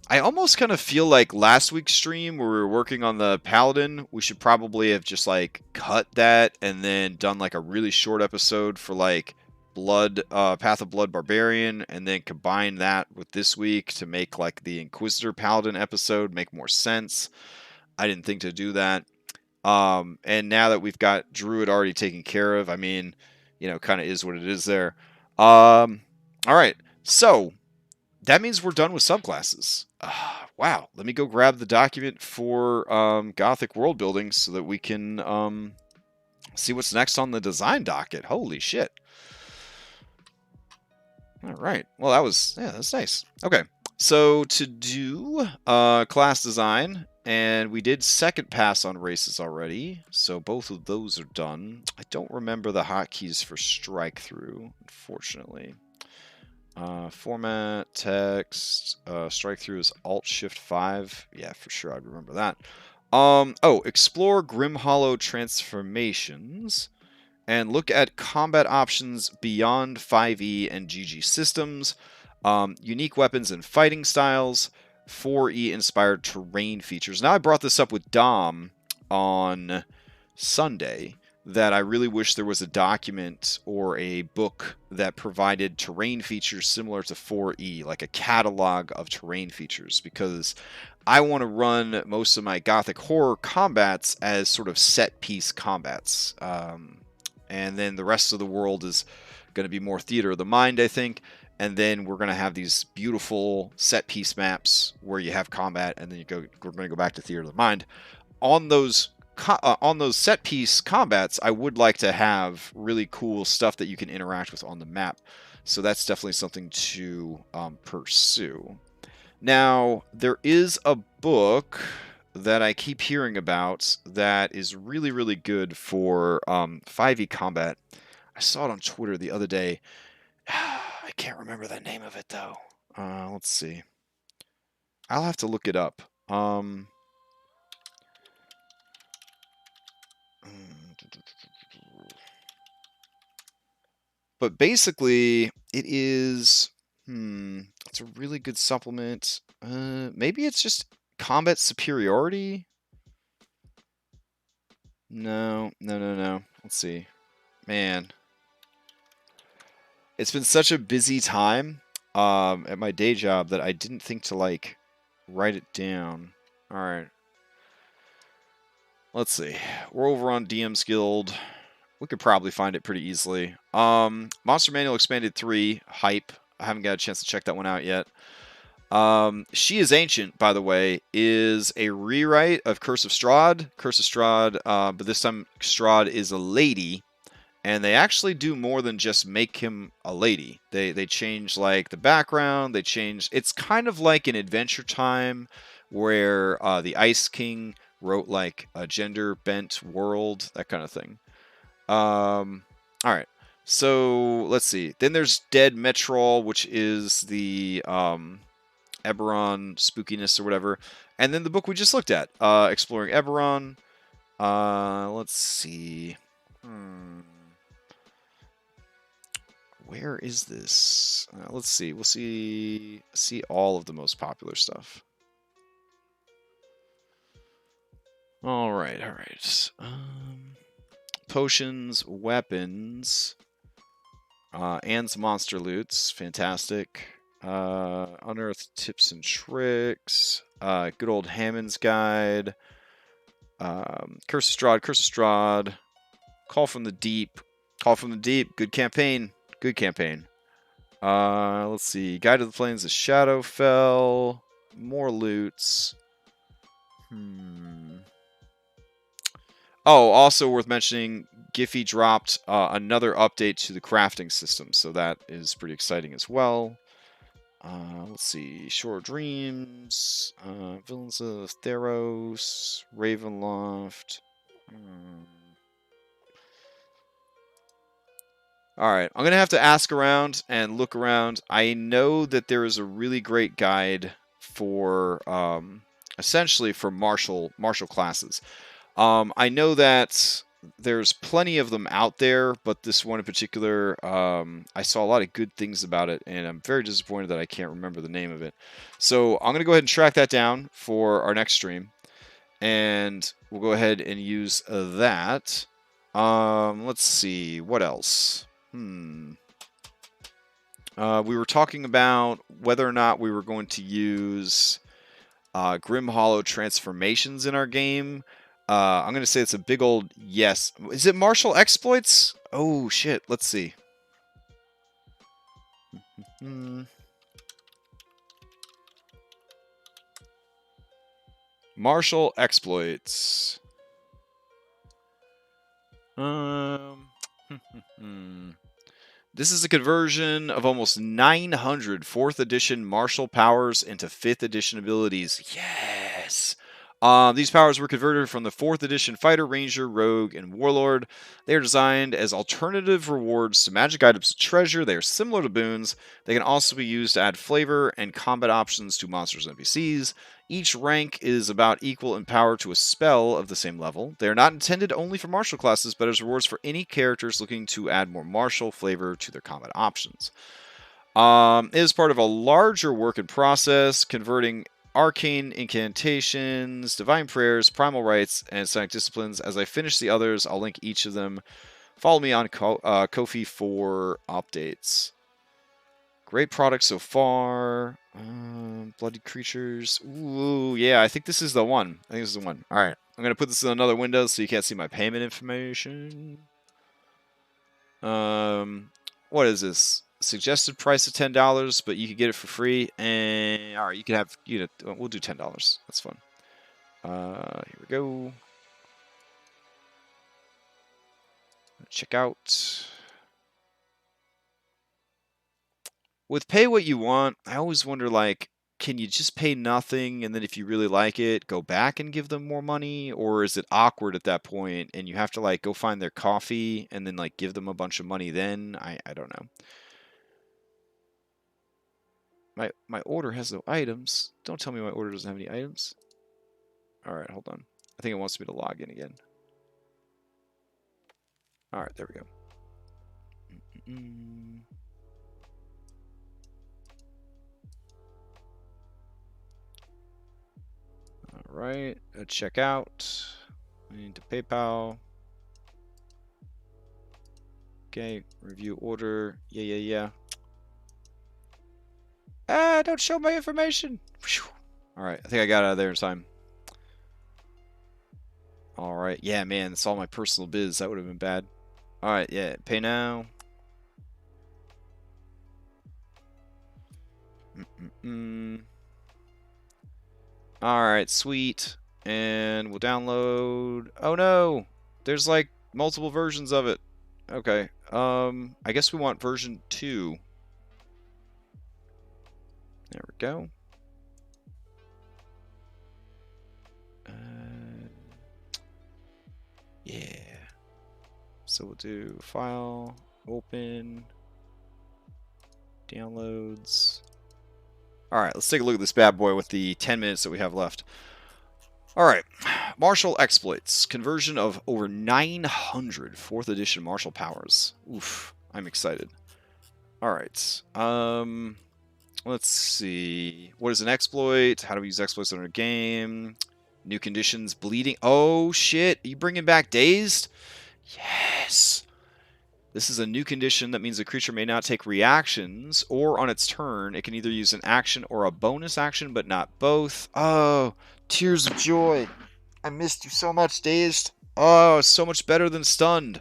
I almost kind of feel like last week's stream where we were working on the Paladin, we should probably have just like cut that and then done like a really short episode for like Path of Blood Barbarian, and then combine that with this week to make like the Inquisitor Paladin episode make more sense. I didn't think to do that. And now that we've got Druid already taken care of, I mean, kind of is what it is there. All right. So that means we're done with subclasses. Wow. Let me go grab the document for Gothic world building so that we can see what's next on the design docket. Holy shit. All right. Well, that's nice. Okay. So to do class design, and we did second pass on races already, so both of those are done. I don't remember the hotkeys for strike through, unfortunately. Format, text, strike through is Alt-Shift-5. Yeah, for sure, I'd remember that. Explore Grim Hollow transformations. and look at combat options beyond 5e and GG systems, unique weapons and fighting styles, 4e inspired terrain features. Now, I brought this up with Dom on Sunday, that I really wish there was a document or a book that provided terrain features similar to 4e, like a catalog of terrain features, because I want to run most of my Gothic Horror combats as sort of set-piece combats. And then the rest of the world is going to be more theater of the mind, I think. And then we're going to have these beautiful set-piece maps where you have combat, and then we're going to go back to theater of the mind. On those set-piece combats, I would like to have really cool stuff that you can interact with on the map. So that's definitely something to pursue. Now, there is a book that I keep hearing about that is really, really good for 5e combat. I saw it on Twitter the other day. I can't remember the name of it, though. Let's see. I'll have to look it up. But basically, it is... it's a really good supplement. Maybe it's just combat superiority? No. Let's see. Man. It's been such a busy time at my day job that I didn't think to, like, write it down. Alright. Let's see. We're over on DM's Guild. We could probably find it pretty easily. Monster Manual Expanded 3, Hype. I haven't got a chance to check that one out yet. She is Ancient, by the way, is a rewrite of Curse of Strahd. Curse of Strahd, but this time Strahd is a lady. And they actually do more than just make him a lady. They change, like, the background. They change... It's kind of like an Adventure Time where the Ice King wrote, like, a gender-bent world, that kind of thing. Alright. So, let's see. Then there's Dead Metrol, which is the Eberron spookiness or whatever. And then the book we just looked at, Exploring Eberron. Let's see. Where is this? Let's see. We'll see all of the most popular stuff. All right. Potions, weapons, Anne's monster loots, fantastic. Unearthed tips and tricks. Good old Hammond's Guide. Curse of Strahd. Call from the Deep. Good campaign. Let's see. Guide to the Plains of Shadowfell. More loots. Oh, also worth mentioning, Giphy dropped another update to the crafting system, so that is pretty exciting as well. Let's see. Shore Dreams. Villains of Theros. Ravenloft. Alright, I'm going to have to ask around and look around. I know that there is a really great guide for, essentially for martial classes. I know that there's plenty of them out there, but this one in particular, I saw a lot of good things about it, and I'm very disappointed that I can't remember the name of it. So I'm going to go ahead and track that down for our next stream, and we'll go ahead and use that. Let's see, what else? We were talking about whether or not we were going to use Grim Hollow transformations in our game. I'm going to say it's a big old yes. Is it martial exploits? Oh, shit. Let's see. Martial exploits. This is a conversion of almost 900 4th edition martial powers into 5th edition abilities. Yes! These powers were converted from the 4th edition Fighter, Ranger, Rogue, and Warlord. They are designed as alternative rewards to magic items and treasure. They are similar to boons. They can also be used to add flavor and combat options to monsters and NPCs. Each rank is about equal in power to a spell of the same level. They are not intended only for martial classes, but as rewards for any characters looking to add more martial flavor to their combat options. It is part of a larger work in process, converting arcane incantations, divine prayers, primal rites, and sonic disciplines. As I finish the others, I'll link each of them. Follow me on Ko-fi for updates. Great product so far. Bloody creatures. Ooh, yeah, I think this is the one. I think this is the one. All right, I'm going to put this in another window so you can't see my payment information. What is this? Suggested price of $10, but you can get it for free. And all right, you can have we'll do $10. That's fun. Here we go. Check out. With pay what you want, I always wonder, like, can you just pay nothing and then if you really like it, go back and give them more money? Or is it awkward at that point and you have to, like, go find their coffee and then, like, give them a bunch of money then? I don't know. My order has no items. Don't tell me my order doesn't have any items. Alright, hold on. I think it wants me to log in again. Alright, there we go. Alright, check out. I need to PayPal. Okay, review order. Yeah. Ah, don't show my information. Alright, I think I got out of there in time. Alright, yeah, man, it's all my personal biz. That would have been bad. Alright, yeah, pay now. Alright, sweet. And we'll download. Oh no! There's like multiple versions of it. Okay. I guess we want version 2. There we go. Yeah. So we'll do file, open, downloads. Alright, let's take a look at this bad boy with the 10 minutes that we have left. Alright, martial exploits. Conversion of over 900 4th edition martial powers. Oof, I'm excited. Alright, let's see. What is an exploit? How do we use exploits in our game? New conditions, bleeding. Oh, shit. Are you bringing back dazed? Yes. This is a new condition that means the creature may not take reactions, or on its turn, it can either use an action or a bonus action, but not both. Oh, tears of joy. I missed you so much, Dazed. Oh, so much better than stunned.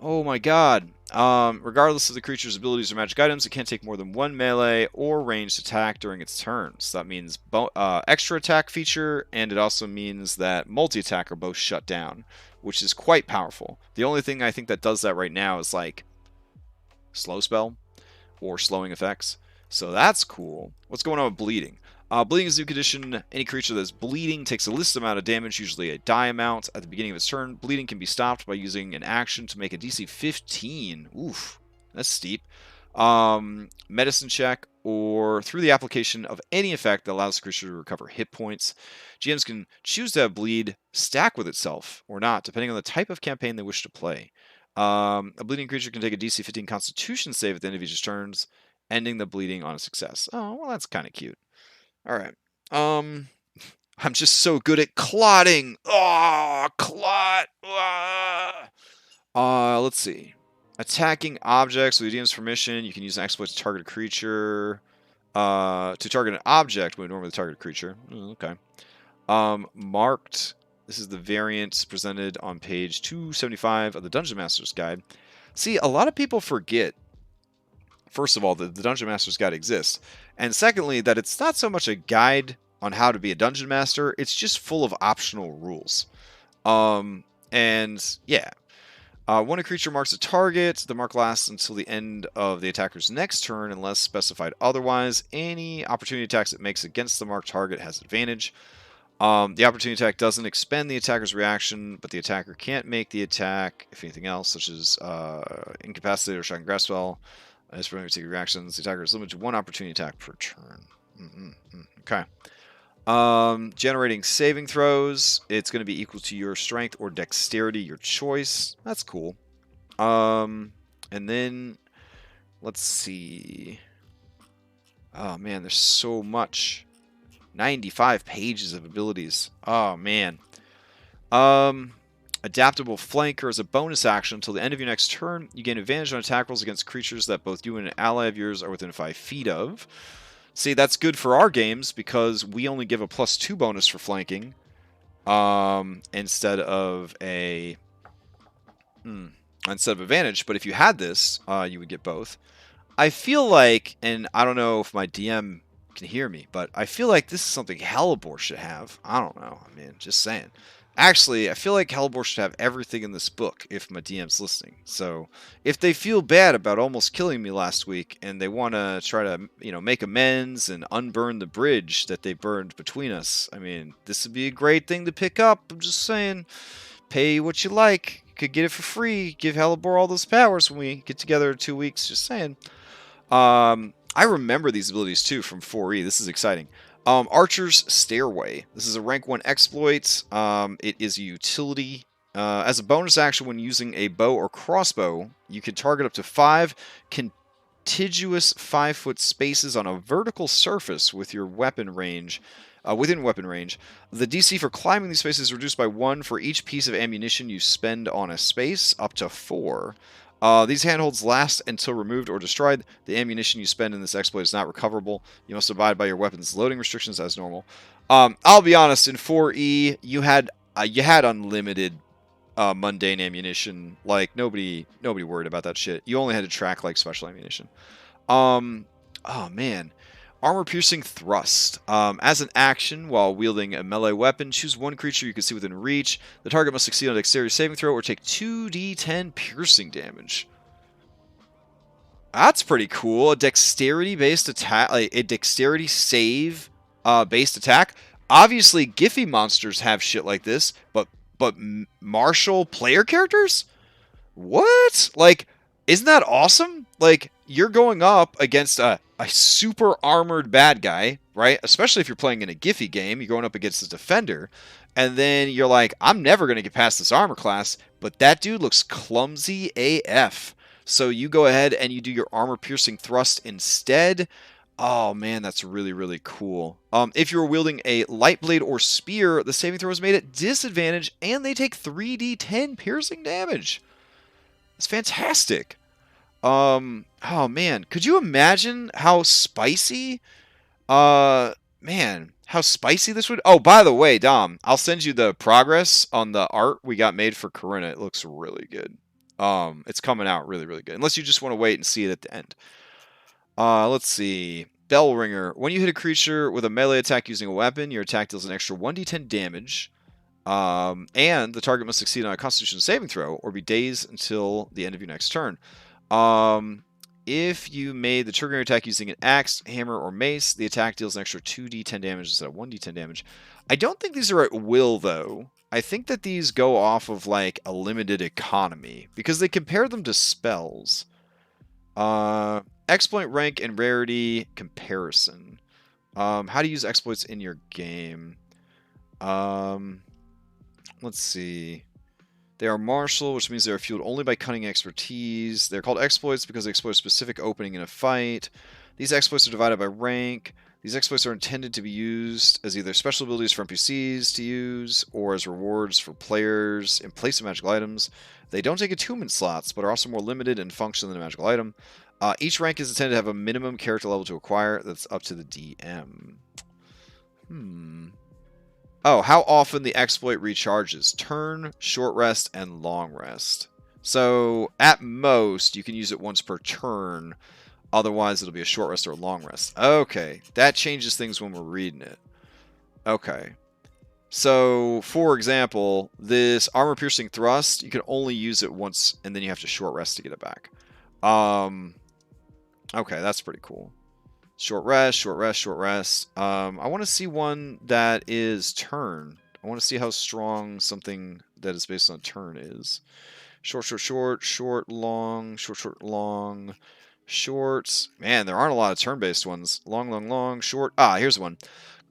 Oh my god. Regardless of the creature's abilities or magic items, it can't take more than 1 melee or ranged attack during its turn. So that means extra attack feature, and it also means that multi-attack are both shut down, which is quite powerful. The only thing I think that does that right now is like slow spell or slowing effects. So that's cool. What's going on with bleeding? Bleeding is a new condition. Any creature that's bleeding takes a listed amount of damage, usually a die amount, at the beginning of its turn. Bleeding can be stopped by using an action to make a DC 15. Oof, that's steep. Medicine check, or through the application of any effect that allows the creature to recover hit points. GMs can choose to have bleed stack with itself or not, depending on the type of campaign they wish to play. A bleeding creature can take a DC 15 Constitution save at the end of each turns, ending the bleeding on a success. Oh, well, that's kind of cute. All right. I'm just so good at clotting. Oh, clot. Let's see. Attacking objects with the DM's permission. You can use an exploit to target a creature. To target an object when normally target a creature. Okay. Marked. This is the variant presented on page 275 of the Dungeon Master's Guide. See, a lot of people forget, first of all, that the Dungeon Master's Guide exists. And secondly, that it's not so much a guide on how to be a Dungeon Master, it's just full of optional rules. And yeah. When a creature marks a target, the mark lasts until the end of the attacker's next turn, unless specified otherwise. Any opportunity attacks it makes against the marked target has advantage. The opportunity attack doesn't expend the attacker's reaction, but the attacker can't make the attack if anything else, such as incapacitate or shocking grasp spell. As for any reactions, the attacker is limited to one opportunity attack per turn. Okay. Generating saving throws. It's going to be equal to your strength or dexterity, your choice. That's cool. And then let's see. Oh man, there's so much. 95 pages of abilities. Oh man. Adaptable Flanker is a bonus action until the end of your next turn. You gain advantage on attack rolls against creatures that both you and an ally of yours are within 5 feet of. See, that's good for our games because we only give a +2 bonus for flanking instead of a advantage. But if you had this, you would get both. I feel like, and I don't know if my DM can hear me, but I feel like this is something Hellebore should have. I don't know. I mean, just saying. Actually, I feel like Hellebore should have everything in this book if my DM's listening. So if they feel bad about almost killing me last week and they want to try to, make amends and unburn the bridge that they burned between us, I mean, this would be a great thing to pick up. I'm just saying, pay what you like. You could get it for free. Give Hellebore all those powers when we get together in 2 weeks. Just saying. I remember these abilities too from 4E. This is exciting. Archer's Stairway. This is a rank 1 exploit. It is a utility. As a bonus action when using a bow or crossbow, you can target up to 5 contiguous 5-foot spaces on a vertical surface with your weapon range. Within weapon range. The DC for climbing these spaces is reduced by 1 for each piece of ammunition you spend on a space, up to 4. These handholds last until removed or destroyed. The ammunition you spend in this exploit is not recoverable. You must abide by your weapon's loading restrictions as normal. I'll be honest, in 4E, you had unlimited mundane ammunition. Like, nobody worried about that shit. You only had to track, like, special ammunition. Oh, man. Armor-piercing thrust. As an action, while wielding a melee weapon, choose one creature you can see within reach. The target must succeed on a dexterity saving throw or take 2d10 piercing damage. That's pretty cool. A dexterity-based attack, like a dexterity save based attack. Obviously, Giphy monsters have shit like this, but martial player characters? What? Like, isn't that awesome? Like, you're going up against a super armored bad guy, right? Especially if you're playing in a Giphy game, you're going up against a defender, and then you're like, I'm never going to get past this armor class, but that dude looks clumsy AF. So you go ahead and you do your armor-piercing thrust instead. Oh man, that's really, really cool. If you're wielding a light blade or spear, the saving throw is made at disadvantage, and they take 3d10 piercing damage. It's fantastic. Oh man, could you imagine how spicy? Man, how spicy this would. Oh, by the way, Dom, I'll send you the progress on the art we got made for Corinna. It looks really good. It's coming out really, really good. Unless you just want to wait and see it at the end. Let's see. Bell Ringer. When you hit a creature with a melee attack using a weapon, your attack deals an extra 1d10 damage. And the target must succeed on a Constitution saving throw or be dazed until the end of your next turn. If you made the triggering attack using an axe, hammer, or mace, the attack deals an extra 2d10 damage instead of 1d10 damage. I don't think these are at will, though. I think that these go off of, like, a limited economy, because they compare them to spells. Exploit rank and rarity comparison. How to use exploits in your game. Let's see. They are martial, which means they are fueled only by cunning expertise. They're called exploits because they exploit a specific opening in a fight. These exploits are divided by rank. These exploits are intended to be used as either special abilities for NPCs to use or as rewards for players in place of magical items. They don't take attunement slots, but are also more limited in function than a magical item. Each rank is intended to have a minimum character level to acquire that's up to the DM. Oh, how often the exploit recharges. Turn, short rest, and long rest. So, at most, you can use it once per turn. Otherwise, it'll be a short rest or a long rest. Okay, that changes things when we're reading it. Okay. So, for example, this armor-piercing thrust, you can only use it once, and then you have to short rest to get it back. Okay, that's pretty cool. Short rest, short rest, short rest. I want to see one that is turn. I want to see how strong something that is based on turn is. Short, short, short, short, long, short, short, long, short. Man, there aren't a lot of turn-based ones. Long, long, long, short. Ah, here's one.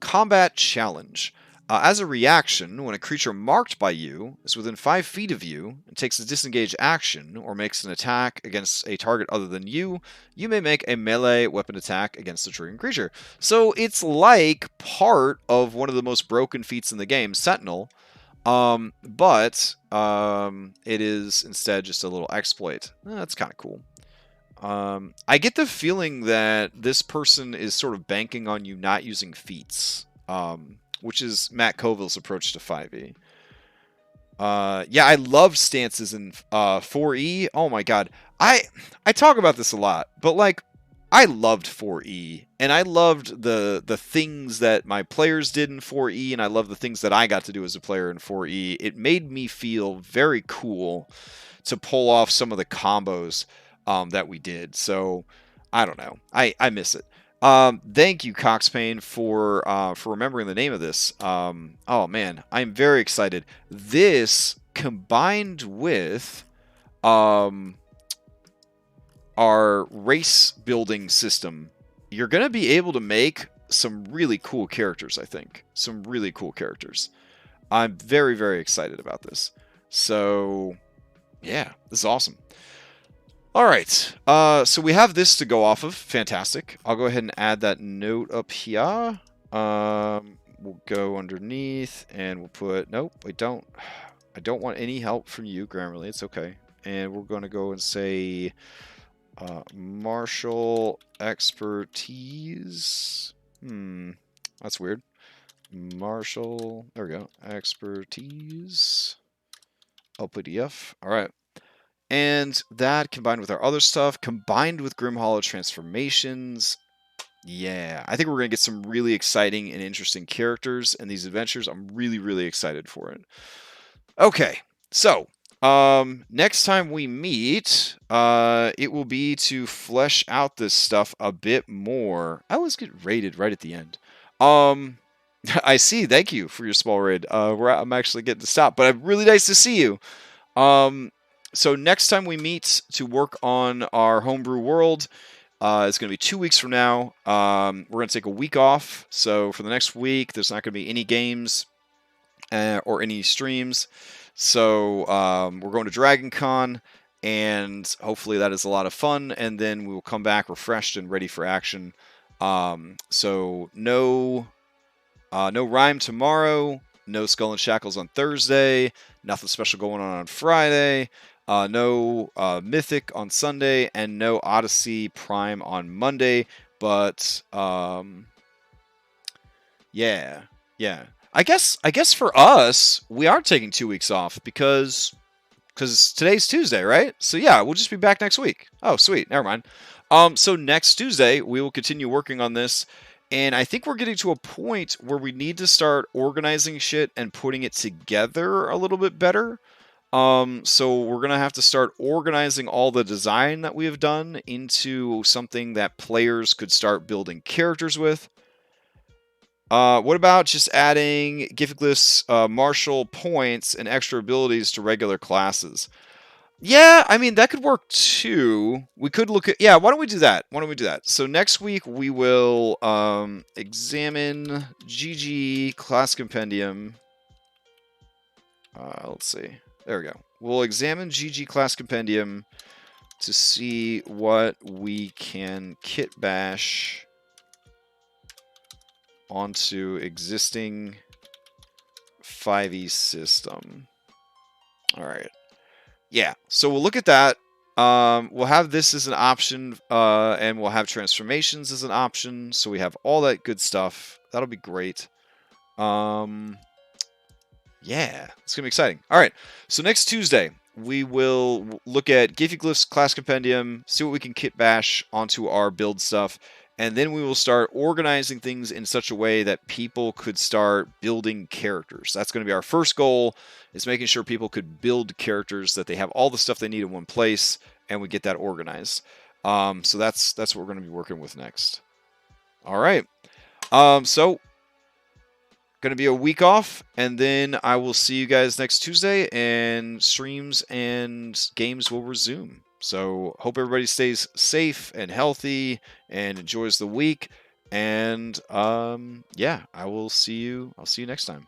Combat Challenge. As a reaction, when a creature marked by you is within 5 feet of you and takes a disengage action or makes an attack against a target other than you, you may make a melee weapon attack against the triggering creature. So it's like part of one of the most broken feats in the game, Sentinel, but it is instead just a little exploit. That's kind of cool. I get the feeling that this person is sort of banking on you not using feats, which is Matt Colville's approach to 5e. Yeah, I love stances in 4e. Oh my god. I talk about this a lot, but like I loved 4e, and I loved the things that my players did in 4e, and I love the things that I got to do as a player in 4e. It made me feel very cool to pull off some of the combos that we did. So I don't know. I miss it. Thank you, Coxpane, for remembering the name of this. Oh man, I'm very excited. This combined with our race building system, you're going to be able to make some really cool characters, I think. Some really cool characters. I'm very, very excited about this. So, yeah, this is awesome. All right, so we have this to go off of. Fantastic. I'll go ahead and add that note up here. We'll go underneath, and we'll put... Nope, I don't want any help from you, Grammarly. It's okay. And we're going to go and say... martial expertise. That's weird. Martial, there we go. Expertise. LPDF. All right. And that combined with our other stuff, combined with Grim Hollow transformations. Yeah, I think we're going to get some really exciting and interesting characters in these adventures. I'm really, really excited for it. Okay, so next time we meet, it will be to flesh out this stuff a bit more. I always get raided right at the end. I see. Thank you for your small raid. I'm actually getting to stop, but really nice to see you. So next time we meet to work on our homebrew world, it's going to be 2 weeks from now. We're going to take a week off. So for the next week, there's not going to be any games or any streams. So we're going to Dragon Con, and hopefully that is a lot of fun. And then we will come back refreshed and ready for action. So no rhyme tomorrow. No Skull and Shackles on Thursday. Nothing special going on Friday. No Mythic on Sunday, and no Odyssey Prime on Monday. But yeah. I guess for us, we are taking 2 weeks off because today's Tuesday, right? So yeah, we'll just be back next week. Oh, sweet. Never mind. So next Tuesday, we will continue working on this. And I think we're getting to a point where we need to start organizing shit and putting it together a little bit better. So we're going to have to start organizing all the design that we have done into something that players could start building characters with. What about just adding Giffyglyphs, martial points, and extra abilities to regular classes? Yeah, I mean, that could work too. We could look at... Yeah, why don't we do that? So next week, we will examine GG Class Compendium. Let's see. There we go. We'll examine GG Class Compendium to see what we can kit bash onto existing 5e system. All right. Yeah, so we'll look at that. We'll have this as an option, and we'll have transformations as an option. So we have all that good stuff. That'll be great. Yeah, it's going to be exciting. All right, so next Tuesday, we will look at Giffyglyphs Class Compendium, see what we can kit bash onto our build stuff, and then we will start organizing things in such a way that people could start building characters. That's going to be our first goal, is making sure people could build characters, that they have all the stuff they need in one place, and we get that organized. So that's what we're going to be working with next. All right. So going to be a week off, and then I will see you guys next Tuesday, and streams and games will resume. So hope everybody stays safe and healthy and enjoys the week. And yeah, I'll see you next time.